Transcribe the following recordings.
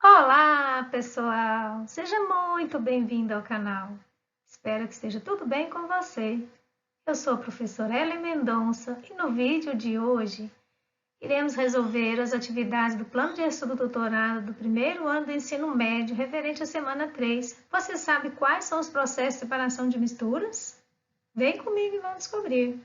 Olá, pessoal! Seja muito bem-vindo ao canal. Espero que esteja tudo bem com você. Eu sou a professora Ellen Mendonça e no vídeo de hoje iremos resolver as atividades do plano de estudo doutorado do primeiro ano do ensino médio referente à semana 3. Você sabe quais são os processos de separação de misturas? Vem comigo e vamos descobrir.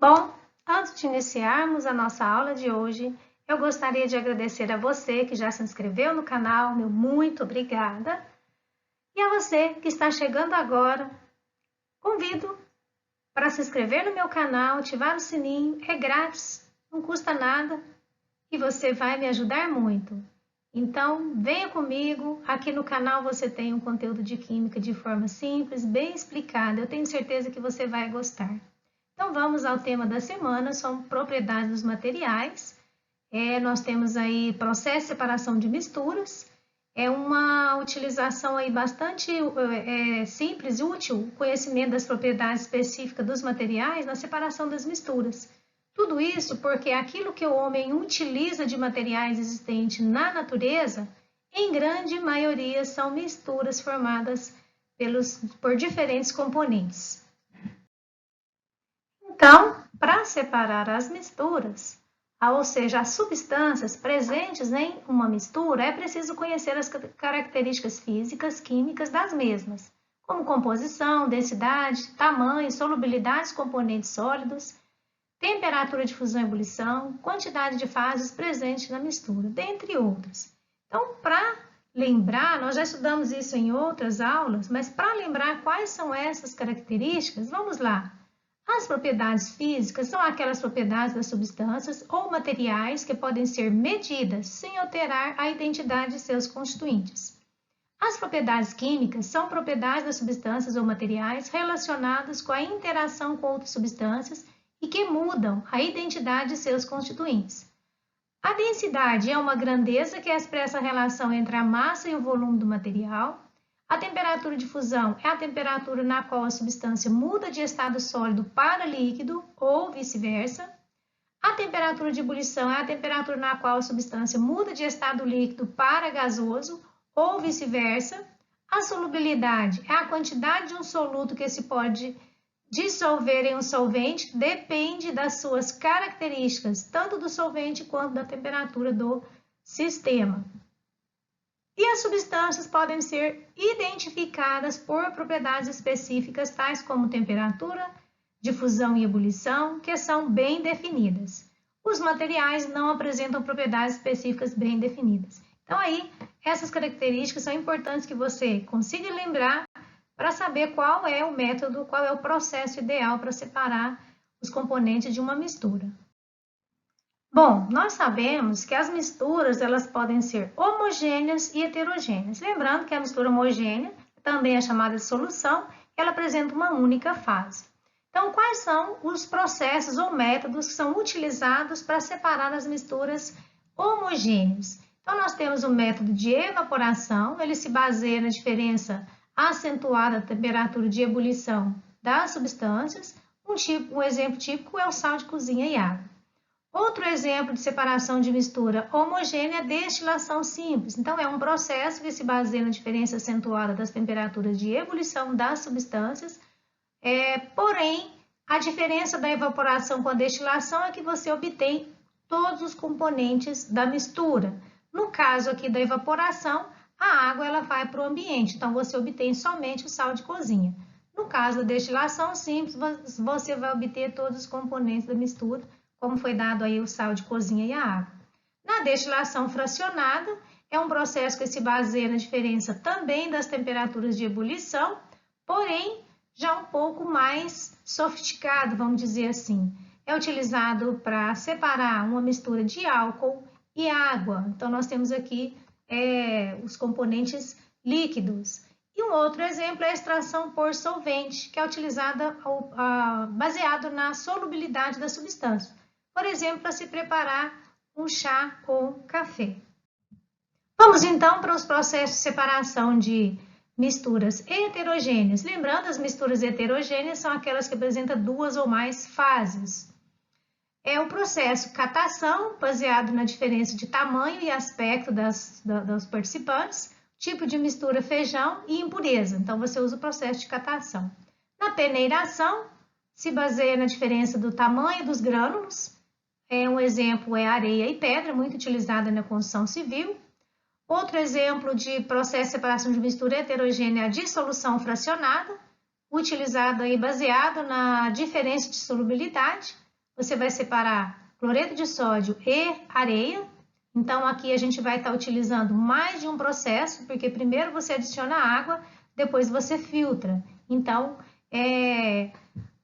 Bom, antes de iniciarmos a nossa aula de hoje, eu gostaria de agradecer a você que já se inscreveu no canal, meu muito obrigada. E a você que está chegando agora, convido para se inscrever no meu canal, ativar o sininho, é grátis, não custa nada e você vai me ajudar muito. Então, venha comigo, aqui no canal você tem um conteúdo de química de forma simples, bem explicada, eu tenho certeza que você vai gostar. Então, vamos ao tema da semana, são propriedades dos materiais. Nós temos aí processo de separação de misturas, é uma utilização aí bastante simples e útil, o conhecimento das propriedades específicas dos materiais na separação das misturas. Tudo isso porque aquilo que o homem utiliza de materiais existentes na natureza, em grande maioria são misturas formadas por diferentes componentes. Então, para separar as misturas, ou seja, as substâncias presentes em uma mistura, é preciso conhecer as características físicas, químicas das mesmas, como composição, densidade, tamanho, solubilidade dos componentes sólidos, temperatura de fusão e ebulição, quantidade de fases presentes na mistura, dentre outras. Então, para lembrar, nós já estudamos isso em outras aulas, mas para lembrar quais são essas características, vamos lá. As propriedades físicas são aquelas propriedades das substâncias ou materiais que podem ser medidas sem alterar a identidade de seus constituintes. As propriedades químicas são propriedades das substâncias ou materiais relacionadas com a interação com outras substâncias e que mudam a identidade de seus constituintes. A densidade é uma grandeza que expressa a relação entre a massa e o volume do material. A temperatura de fusão é a temperatura na qual a substância muda de estado sólido para líquido ou vice-versa. A temperatura de ebulição é a temperatura na qual a substância muda de estado líquido para gasoso ou vice-versa. A solubilidade é a quantidade de um soluto que se pode dissolver em um solvente, depende das suas características, tanto do solvente quanto da temperatura do sistema. E as substâncias podem ser identificadas por propriedades específicas, tais como temperatura de fusão e ebulição, que são bem definidas. Os materiais não apresentam propriedades específicas bem definidas. Então, aí, essas características são importantes que você consiga lembrar para saber qual é o método, qual é o processo ideal para separar os componentes de uma mistura. Bom, nós sabemos que as misturas elas podem ser homogêneas e heterogêneas. Lembrando que a mistura homogênea também é chamada de solução, ela apresenta uma única fase. Então, quais são os processos ou métodos que são utilizados para separar as misturas homogêneas? Então, nós temos o método de evaporação, ele se baseia na diferença acentuada da temperatura de ebulição das substâncias. Um exemplo típico é o sal de cozinha e água. Outro exemplo de separação de mistura homogênea é destilação simples. Então, é um processo que se baseia na diferença acentuada das temperaturas de ebulição das substâncias. Porém, a diferença da evaporação com a destilação é que você obtém todos os componentes da mistura. No caso aqui da evaporação, a água ela vai para o ambiente, então você obtém somente o sal de cozinha. No caso da destilação simples, você vai obter todos os componentes da mistura, como foi dado aí o sal de cozinha e a água. Na destilação fracionada, é um processo que se baseia na diferença também das temperaturas de ebulição, porém já um pouco mais sofisticado, vamos dizer assim. É utilizado para separar uma mistura de álcool e água. Então, nós temos aqui os componentes líquidos. E um outro exemplo é a extração por solvente, que é utilizada baseado na solubilidade da substância. Por exemplo, para se preparar um chá ou café. Vamos Vamos então para os processos de separação de misturas heterogêneas. Lembrando, as misturas heterogêneas são aquelas que apresentam duas ou mais fases. É o processo catação, baseado na diferença de tamanho e aspecto dos participantes, tipo de mistura feijão e impureza. Então, você usa o processo de catação. Na peneiração, se baseia na diferença do tamanho dos grânulos. Um exemplo é areia e pedra, muito utilizada na construção civil. Outro exemplo de processo de separação de mistura heterogênea é a dissolução fracionada, utilizado aí baseado na diferença de solubilidade. Você vai separar cloreto de sódio e areia. Então, aqui a gente vai estar utilizando mais de um processo, porque primeiro você adiciona água, depois você filtra. Então,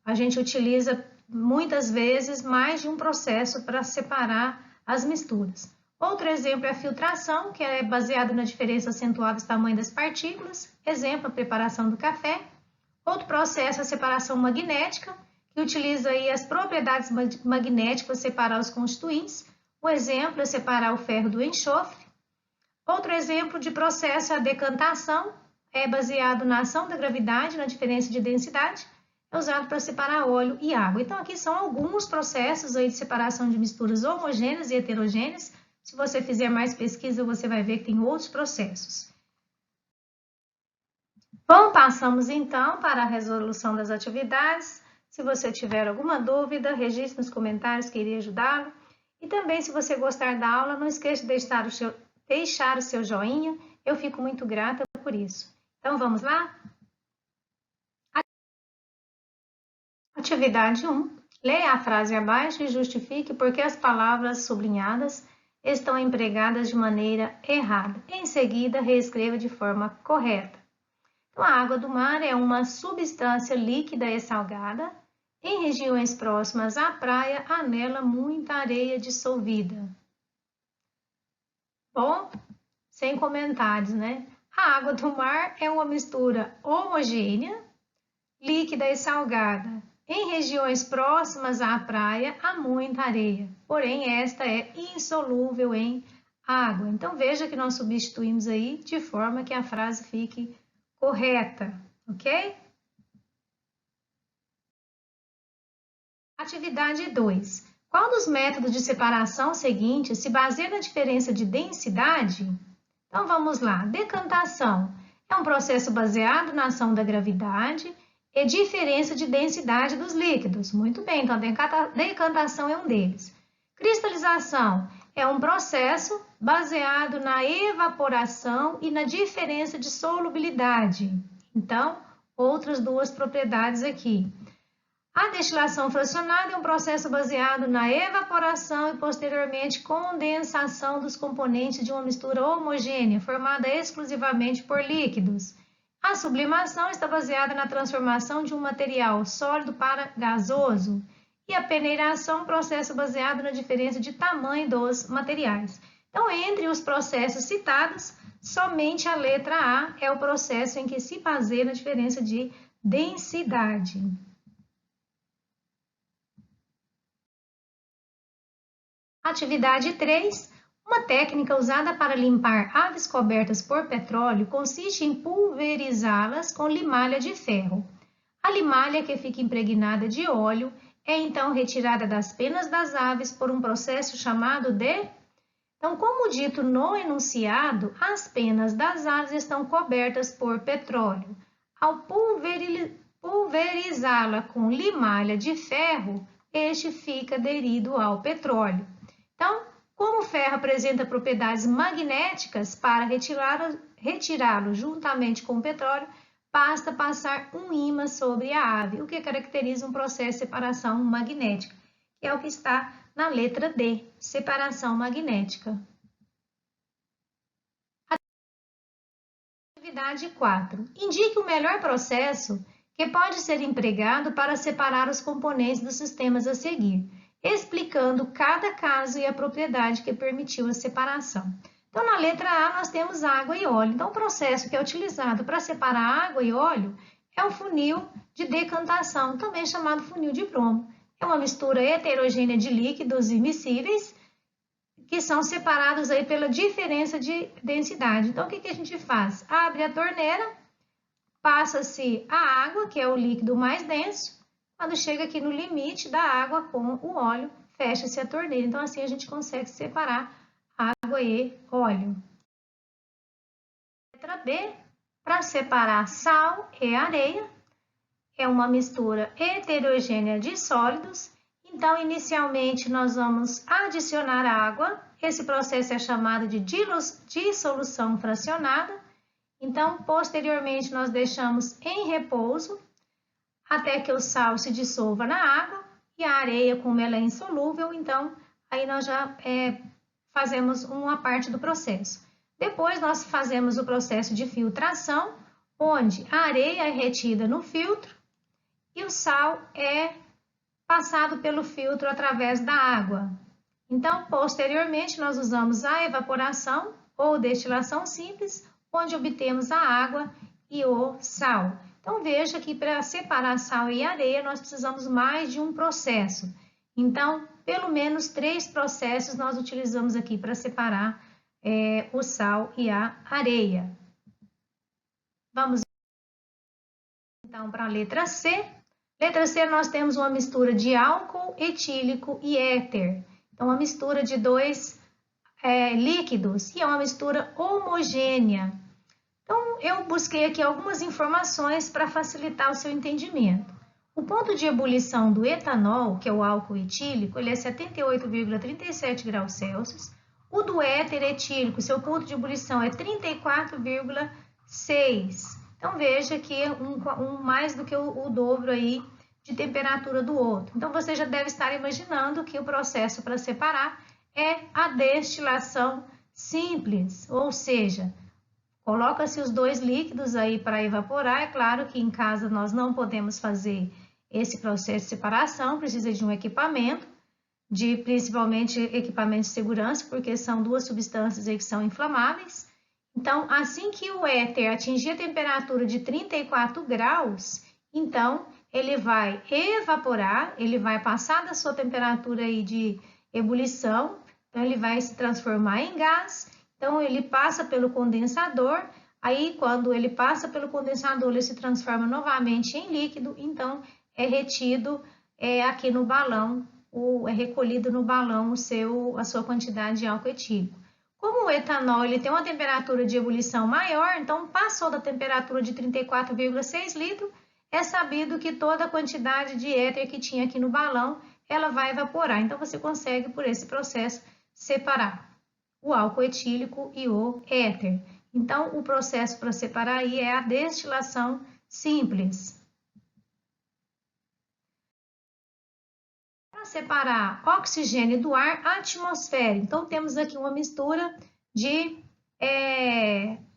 a gente utiliza muitas vezes mais de um processo para separar as misturas. Outro exemplo é a filtração, que é baseado na diferença acentuada do tamanho das partículas. Exemplo, a preparação do café. Outro processo é a separação magnética, que utiliza aí as propriedades magnéticas para separar os constituintes. O exemplo é separar o ferro do enxofre. Outro exemplo de processo é a decantação, é baseado na ação da gravidade, na diferença de densidade, é usado para separar óleo e água. Então, aqui são alguns processos aí de separação de misturas homogêneas e heterogêneas. Se você fizer mais pesquisa, você vai ver que tem outros processos. Bom, passamos então para a resolução das atividades. Se você tiver alguma dúvida, registre nos comentários que irei ajudá-lo. E também, se você gostar da aula, não esqueça de deixar o seu joinha. Eu fico muito grata por isso. Então, vamos lá? Atividade 1. Leia a frase abaixo e justifique por que as palavras sublinhadas estão empregadas de maneira errada. Em seguida, reescreva de forma correta. Então, a água do mar é uma substância líquida e salgada. Em regiões próximas à praia, há nela muita areia dissolvida. Bom, sem comentários, né? A água do mar é uma mistura homogênea, líquida e salgada. Em regiões próximas à praia, há muita areia, porém esta é insolúvel em água. Então, veja que nós substituímos aí de forma que a frase fique correta, ok? Atividade 2. Qual dos métodos de separação seguintes se baseia na diferença de densidade? Então, vamos lá. Decantação é um processo baseado na ação da gravidade e diferença de densidade dos líquidos. Muito bem, então a decantação é um deles. Cristalização é um processo baseado na evaporação e na diferença de solubilidade. Então, outras duas propriedades aqui. A destilação fracionada é um processo baseado na evaporação e posteriormente condensação dos componentes de uma mistura homogênea, formada exclusivamente por líquidos. A sublimação está baseada na transformação de um material sólido para gasoso. E a peneiração é um processo baseado na diferença de tamanho dos materiais. Então, entre os processos citados, somente a letra A é o processo em que se baseia na diferença de densidade. Atividade 3. Uma técnica usada para limpar aves cobertas por petróleo consiste em pulverizá-las com limalha de ferro. A limalha, que fica impregnada de óleo, é então retirada das penas das aves por um processo chamado de... Então, como dito no enunciado, as penas das aves estão cobertas por petróleo. Ao pulverizá-la com limalha de ferro, este fica aderido ao petróleo. Então, como o ferro apresenta propriedades magnéticas, para retirá-lo juntamente com o petróleo, basta passar um ímã sobre a ave, o que caracteriza um processo de separação magnética, que é o que está na letra D, separação magnética. Atividade 4. Indique o melhor processo que pode ser empregado para separar os componentes dos sistemas a seguir, explicando cada caso e a propriedade que permitiu a separação. Então, na letra A, nós temos água e óleo. Então, o processo que é utilizado para separar água e óleo é o funil de decantação, também chamado funil de Bromo. É uma mistura heterogênea de líquidos immiscíveis que são separados aí pela diferença de densidade. Então, o que a gente faz? Abre a torneira, passa-se a água, que é o líquido mais denso. Quando chega aqui no limite da água com o óleo, fecha-se a torneira. Então, assim a gente consegue separar água e óleo. Letra B, para separar sal e areia, é uma mistura heterogênea de sólidos. Então, inicialmente, nós vamos adicionar água. Esse processo é chamado de dissolução fracionada. Então, posteriormente, nós deixamos em repouso até que o sal se dissolva na água e a areia, como ela é insolúvel, então, aí nós já fazemos uma parte do processo. Depois, nós fazemos o processo de filtração, onde a areia é retida no filtro e o sal é passado pelo filtro através da água. Então, posteriormente, nós usamos a evaporação ou destilação simples, onde obtemos a água e o sal. Então, veja que para separar sal e areia, nós precisamos mais de um processo. Então, pelo menos 3 processos nós utilizamos aqui para separar o sal e a areia. Vamos então para a letra C. Letra C, nós temos uma mistura de álcool etílico e éter. Então, uma mistura de 2 líquidos e é uma mistura homogênea. Então, eu busquei aqui algumas informações para facilitar o seu entendimento. O ponto de ebulição do etanol, que é o álcool etílico, ele é 78,37 graus Celsius. O do éter etílico, seu ponto de ebulição é 34,6. Então, veja que é mais do que o dobro aí de temperatura do outro. Então, você já deve estar imaginando que o processo para separar é a destilação simples, ou seja, coloca-se os 2 líquidos aí para evaporar. É claro que em casa nós não podemos fazer esse processo de separação, precisa de um equipamento, principalmente equipamento de segurança, porque são 2 substâncias aí que são inflamáveis. Então, assim que o éter atingir a temperatura de 34 graus, então ele vai evaporar, ele vai passar da sua temperatura aí de ebulição, então ele vai se transformar em gás. Então, ele passa pelo condensador, aí quando ele passa pelo condensador, ele se transforma novamente em líquido, então é retido aqui no balão, é recolhido no balão a sua quantidade de álcool etílico. Como o etanol ele tem uma temperatura de ebulição maior, então passou da temperatura de 34,6 litros, é sabido que toda a quantidade de éter que tinha aqui no balão, ela vai evaporar. Então, você consegue, por esse processo, separar o álcool etílico e o éter. Então, o processo para separar aí é a destilação simples. Para separar oxigênio do ar atmosférico, então temos aqui uma mistura de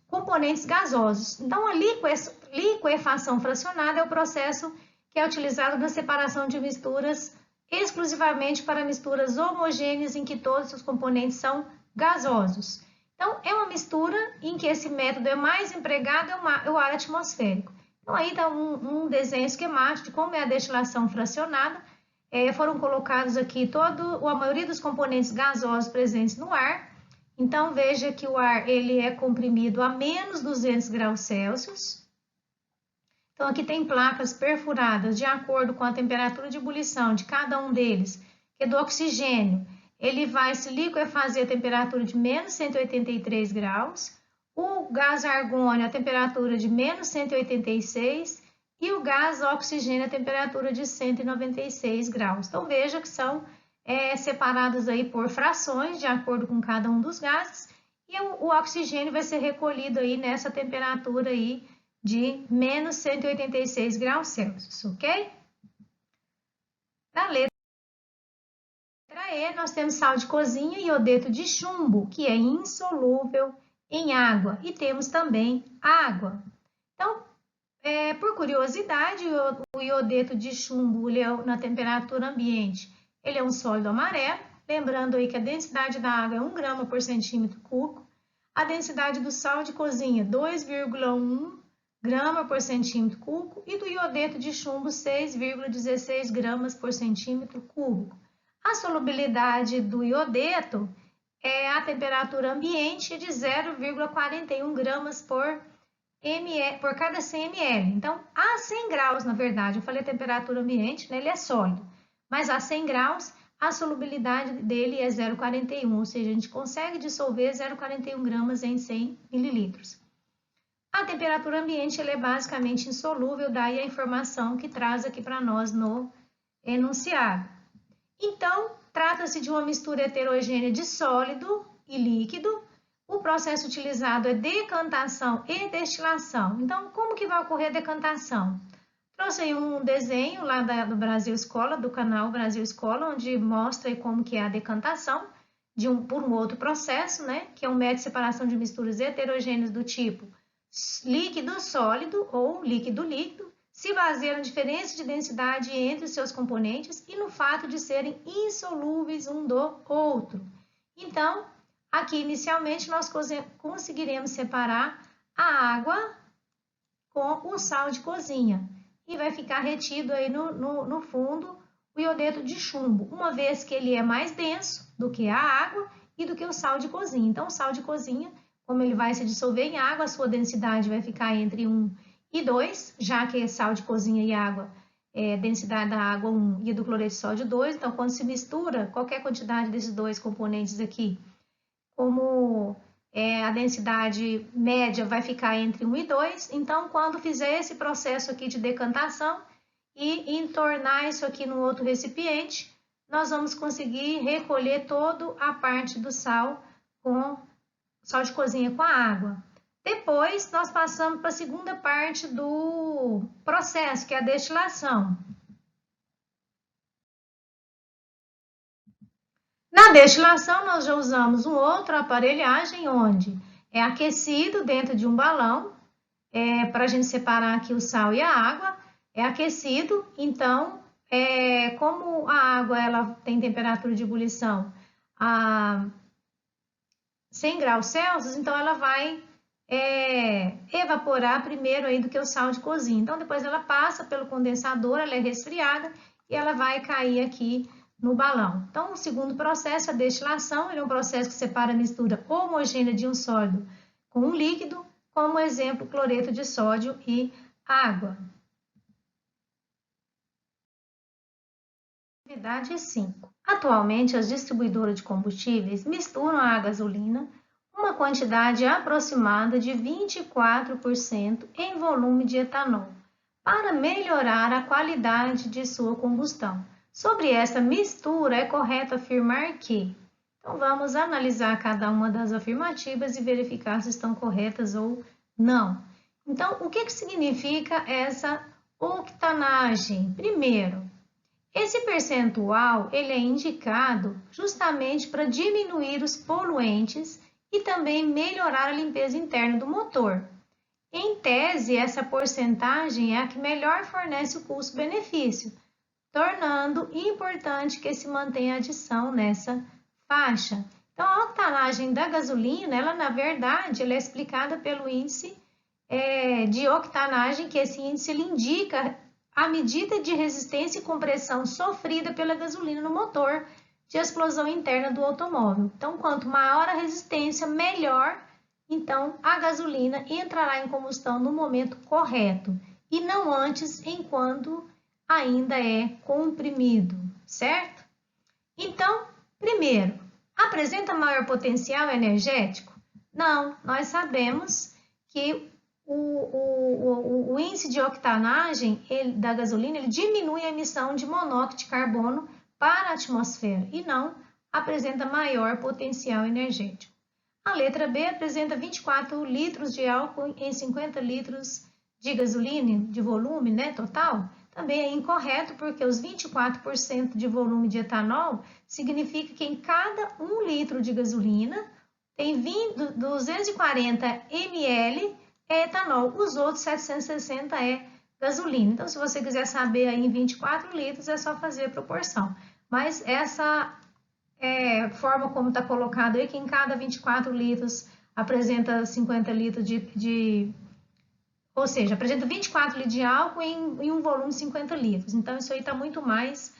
componentes gasosos. Então, a liquefação fracionada é o processo que é utilizado na separação de misturas exclusivamente para misturas homogêneas em que todos os componentes são gasosos. Então, é uma mistura em que esse método é mais empregado, é o ar atmosférico. Então, aí dá um desenho esquemático de como é a destilação fracionada. Foram colocados aqui a maioria dos componentes gasosos presentes no ar. Então, veja que o ar ele é comprimido a menos 200 graus Celsius. Então, aqui tem placas perfuradas de acordo com a temperatura de ebulição de cada um deles, que é do oxigênio. Ele vai se liquefazer a temperatura de menos 183 graus, o gás argônio a temperatura de menos 186 e o gás oxigênio a temperatura de 196 graus. Então, veja que são separados aí por frações de acordo com cada um dos gases e o oxigênio vai ser recolhido aí nessa temperatura aí de menos 186 graus Celsius, ok? Na letra E, nós temos sal de cozinha e iodeto de chumbo, que é insolúvel em água, e temos também água. Então, por curiosidade, o iodeto de chumbo, na temperatura ambiente, ele é um sólido amarelo, lembrando aí que a densidade da água é 1 grama por centímetro cúbico, a densidade do sal de cozinha 2,1 grama por centímetro cúbico e do iodeto de chumbo 6,16 gramas por centímetro cúbico. A solubilidade do iodeto a temperatura ambiente de 0,41 gramas por cada 100 ml. Então, a 100 graus, na verdade, eu falei temperatura ambiente, né, ele é sólido, mas a 100 graus, a solubilidade dele é 0,41, ou seja, a gente consegue dissolver 0,41 gramas em 100 mililitros. A temperatura ambiente ele é basicamente insolúvel, daí a informação que traz aqui para nós no enunciado. Então, trata-se de uma mistura heterogênea de sólido e líquido. O processo utilizado é decantação e destilação. Então, como que vai ocorrer a decantação? Trouxe aí um desenho lá do Brasil Escola, do canal Brasil Escola, onde mostra aí como que é a decantação por um outro processo, né? Que é um método de separação de misturas heterogêneas do tipo líquido-sólido ou líquido-líquido, se baseia na diferença de densidade entre os seus componentes e no fato de serem insolúveis um do outro. Então, aqui inicialmente nós conseguiremos separar a água com o sal de cozinha e vai ficar retido aí no fundo o iodeto de chumbo, uma vez que ele é mais denso do que a água e do que o sal de cozinha. Então, o sal de cozinha, como ele vai se dissolver em água, a sua densidade vai ficar entre 1 e 2, já que é sal de cozinha e água, densidade da água 1 e do cloreto de sódio 2. Então, quando se mistura qualquer quantidade desses dois componentes aqui, como a densidade média vai ficar entre 1 e 2, então, quando fizer esse processo aqui de decantação e entornar isso aqui no outro recipiente, nós vamos conseguir recolher toda a parte do sal de cozinha com a água. Depois, nós passamos para a segunda parte do processo, que é a destilação. Na destilação, nós já usamos uma outra aparelhagem, onde é aquecido dentro de um balão, para a gente separar aqui o sal e a água, é aquecido, então, como a água ela tem temperatura de ebulição a 100 graus Celsius, então ela vai evaporar primeiro aí do que o sal de cozinha. Então, depois ela passa pelo condensador, ela é resfriada e ela vai cair aqui no balão. Então, o segundo processo, a destilação, ele é um processo que separa a mistura homogênea de um sólido com um líquido, como exemplo, cloreto de sódio e água. Atividade 5. Atualmente, as distribuidoras de combustíveis misturam a gasolina uma quantidade aproximada de 24% em volume de etanol, para melhorar a qualidade de sua combustão. Sobre essa mistura, é correto afirmar que... Então, vamos analisar cada uma das afirmativas e verificar se estão corretas ou não. Então, o que significa essa octanagem? Primeiro, esse percentual ele é indicado justamente para diminuir os poluentes e também melhorar a limpeza interna do motor. Em tese, essa porcentagem é a que melhor fornece o custo-benefício, tornando importante que se mantenha a adição nessa faixa. Então, a octanagem da gasolina, ela na verdade, ela é explicada pelo índice de octanagem, que esse índice ele indica a medida de resistência e compressão sofrida pela gasolina no motor de explosão interna do automóvel. Então, quanto maior a resistência, melhor, então, a gasolina entrará em combustão no momento correto e não antes, enquanto ainda é comprimido, certo? Então, primeiro, apresenta maior potencial energético? Não, nós sabemos que o índice de octanagem da gasolina ele diminui a emissão de monóxido de carbono para a atmosfera e não apresenta maior potencial energético. A letra B apresenta 24 litros de álcool em 50 litros de gasolina, de volume, né, total. Também é incorreto, porque os 24% de volume de etanol significa que em cada 1 litro de gasolina tem 240 ml é etanol, os outros 760 é gasolina. Então, se você quiser saber aí em 24 litros, é só fazer a proporção. Mas essa forma como está colocado aí, que em cada 24 litros apresenta 50 litros ou seja, apresenta 24 litros de álcool em um volume de 50 litros. Então, isso aí está muito mais,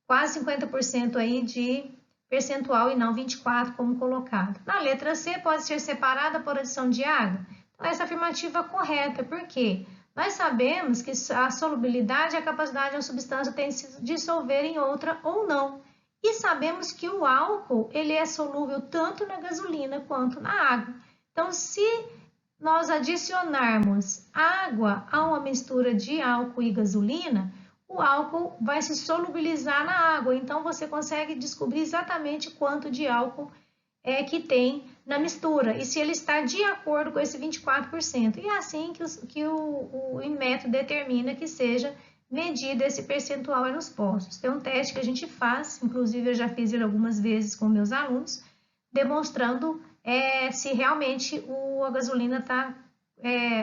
quase 50% aí de percentual e não 24 como colocado. Na letra C, pode ser separada por adição de água. Então, essa afirmativa é correta, por quê? Nós sabemos que a solubilidade é a capacidade de uma substância tem de se dissolver em outra ou não. E sabemos que o álcool ele é solúvel tanto na gasolina quanto na água. Então, se nós adicionarmos água a uma mistura de álcool e gasolina, o álcool vai se solubilizar na água. Então, você consegue descobrir exatamente quanto de álcool é que tem na mistura e se ele está de acordo com esse 24%. E é assim que o Inmetro determina que seja medido esse percentual nos postos. Tem um teste que a gente faz, inclusive eu já fiz ele algumas vezes com meus alunos, demonstrando se realmente a gasolina está,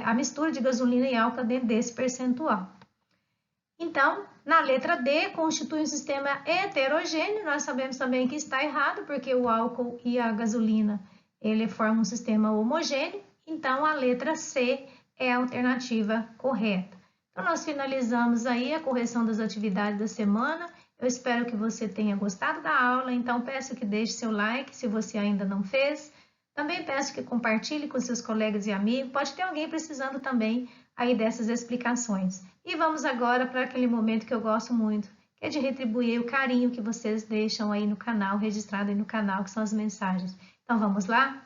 a mistura de gasolina e álcool dentro desse percentual. Então, na letra D, constitui um sistema heterogêneo. Nós sabemos também que está errado, porque o álcool e a gasolina ele formam um sistema homogêneo. Então, a letra C é a alternativa correta. Então, nós finalizamos aí a correção das atividades da semana. Eu espero que você tenha gostado da aula. Então, peço que deixe seu like se você ainda não fez. Também peço que compartilhe com seus colegas e amigos. Pode ter alguém precisando também aí dessas explicações. E vamos agora para aquele momento que eu gosto muito, que é de retribuir o carinho que vocês deixam aí no canal, registrado aí no canal, que são as mensagens. Então vamos lá?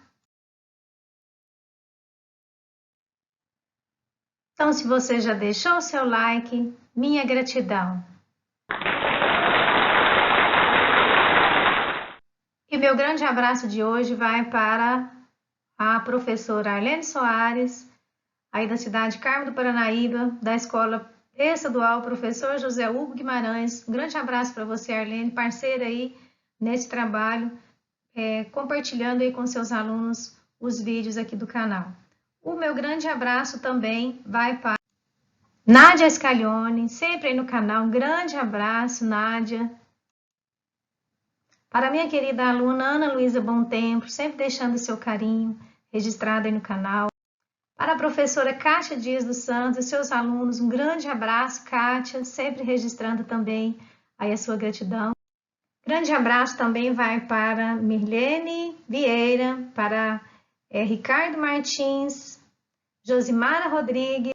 Então, se você já deixou o seu like, minha gratidão. E meu grande abraço de hoje vai para a professora Arlene Soares, aí da cidade de Carmo do Paranaíba, da Escola Estadual Professor José Hugo Guimarães. Um grande abraço para você, Arlene, parceira aí nesse trabalho, compartilhando aí com seus alunos os vídeos aqui do canal. O meu grande abraço também vai para Nádia Scaglione, sempre aí no canal. Um grande abraço, Nádia. Para minha querida aluna Ana Luísa Bom Tempo, sempre deixando seu carinho registrado aí no canal. Para a professora Kátia Dias dos Santos e seus alunos, um grande abraço, Kátia, sempre registrando também aí a sua gratidão. Grande abraço também vai para Mirlene Vieira, para Ricardo Martins, Josimara Rodrigues,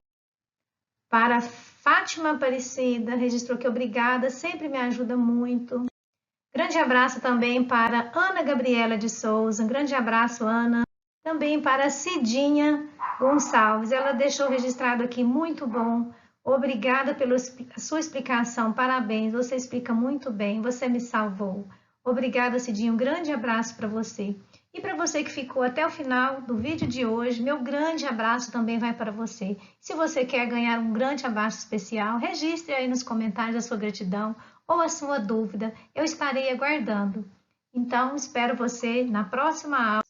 para Fátima Aparecida, registrou que obrigada, sempre me ajuda muito. Grande abraço também para Ana Gabriela de Souza, um grande abraço, Ana. Também para Cidinha Gonçalves, ela deixou registrado aqui, muito bom. Obrigada pela sua explicação, parabéns, você explica muito bem, você me salvou. Obrigada, Cidinha, um grande abraço para você. E para você que ficou até o final do vídeo de hoje, meu grande abraço também vai para você. Se você quer ganhar um grande abraço especial, registre aí nos comentários a sua gratidão ou a sua dúvida, eu estarei aguardando. Então, espero você na próxima aula.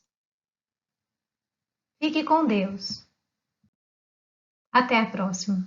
Fique com Deus. Até a próxima.